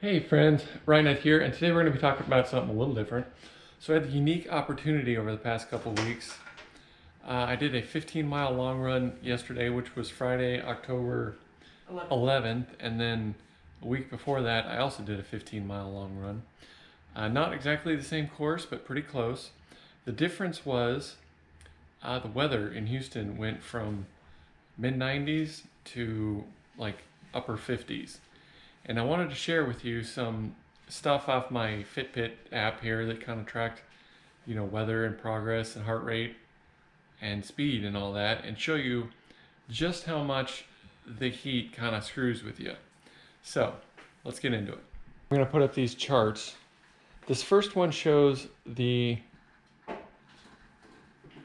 Hey friends, Ryan here, and today we're going to be talking about something a little different. So I had the unique opportunity over the past couple weeks. I did a 15-mile long run yesterday, which was Friday, October 11th, and then a week before that I also did a 15-mile long run. Not exactly the same course, but pretty close. The difference was the weather in Houston went from mid-90s to like upper 50s. And I wanted to share with you some stuff off my Fitbit app here that kind of tracked, weather and progress and heart rate and speed and all that, and show you just how much the heat kind of screws with you. So let's get into it. I'm going to put up these charts. This first one shows the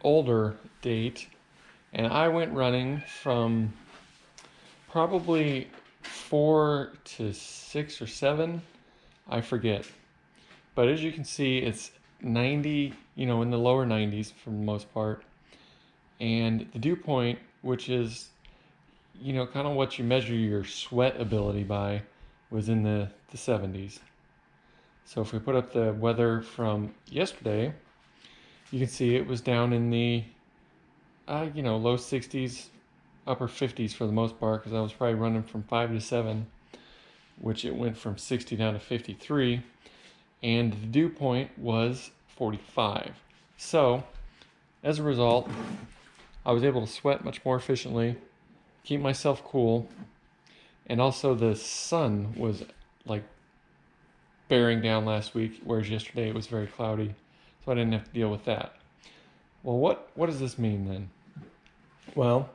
older date, and I went running from probably 4 to 6 or 7, I forget. But as you can see, it's 90, in the lower 90s for the most part. And the dew point, which is, kind of what you measure your sweat ability by, was in the 70s. So if we put up the weather from yesterday, you can see it was down in the, low 60s, upper 50s for the most part, because I was probably running from 5 to 7, which it went from 60 down to 53. And the dew point was 45. So, as a result, I was able to sweat much more efficiently, keep myself cool, and also the sun was like bearing down last week, whereas yesterday it was very cloudy, so I didn't have to deal with that. Well, what does this mean then? Well,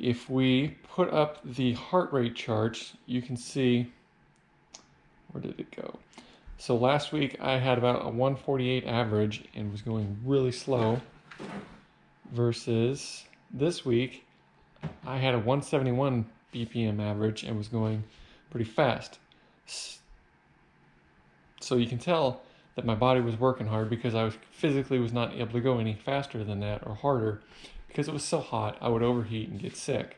if we put up the heart rate charts, you can see, where did it go? So last week I had about a 148 average and was going really slow, versus this week I had a 171 BPM average and was going pretty fast. So you can tell that my body was working hard because I was physically was not able to go any faster than that or harder because it was so hot I would overheat and get sick.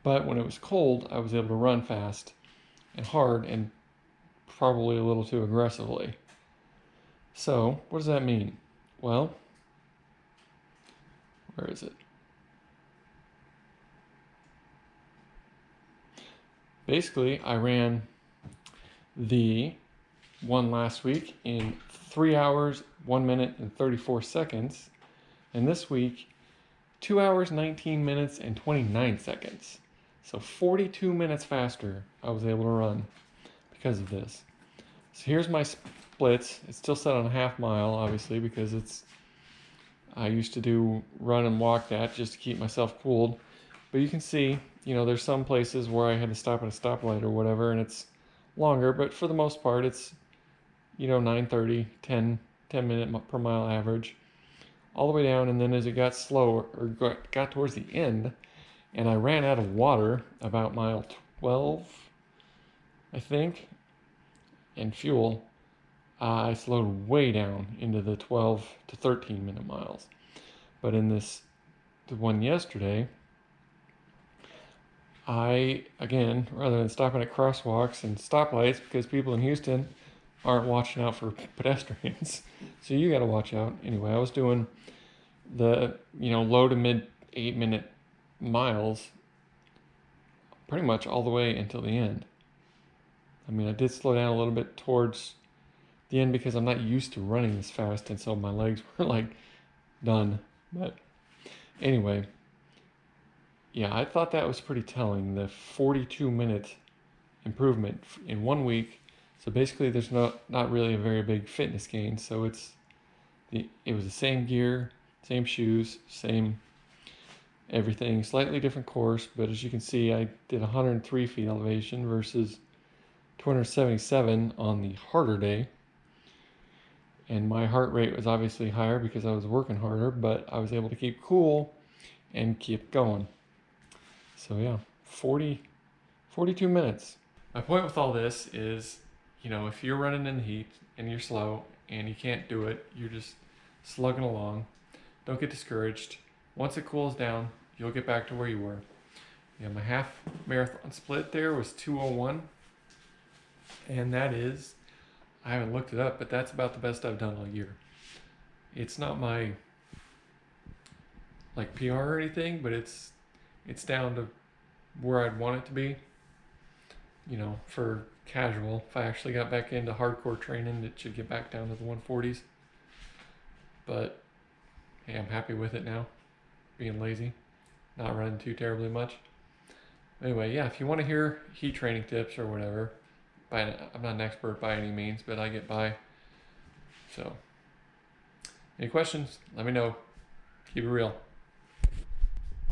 But when it was cold, I was able to run fast and hard and probably a little too aggressively. So, what does that mean? Well, where is it? Basically, I ran the one last week in 3 hours, 1 minute, and 34 seconds. And this week, 2 hours, 19 minutes, and 29 seconds. So 42 minutes faster I was able to run because of this. So here's my splits. It's still set on a half mile, obviously, because I used to run and walk that just to keep myself cooled. But you can see, there's some places where I had to stop at a stoplight or whatever, and it's longer, but for the most part, it's, 9:30, 10 minute per mile average, all the way down. And then as it got slower, or got towards the end, and I ran out of water about mile 12, I think, and fuel, I slowed way down into the 12 to 13 minute miles. But in the one yesterday, I, again, rather than stopping at crosswalks and stoplights, because people in Houston aren't watching out for pedestrians, so you got to watch out. Anyway, I was doing the, low to mid 8 minute miles pretty much all the way until the end. I mean, I did slow down a little bit towards the end because I'm not used to running this fast, and so my legs were like done. But anyway, yeah, I thought that was pretty telling, the 42-minute improvement in 1 week. So basically there's not really a very big fitness gain. So it was the same gear, same shoes, same everything, slightly different course, but as you can see, I did 103 feet elevation versus 277 on the harder day. And my heart rate was obviously higher because I was working harder, but I was able to keep cool and keep going. So yeah, 42 minutes. My point with all this is, if you're running in the heat and you're slow and you can't do it, you're just slugging along, don't get discouraged. Once it cools down, you'll get back to where you were. My half marathon split there was 2:01. and that is, I haven't looked it up, but that's about the best I've done all year. It's not my like PR or anything, but it's down to where I'd want it to be. You know, for casual. If I actually got back into hardcore training, it should get back down to the 140s. But hey, I'm happy with it now. Being lazy, not running too terribly much. Anyway, yeah, if you want to hear heat training tips or whatever, I'm not an expert by any means, but I get by. So, any questions? Let me know. Keep it real.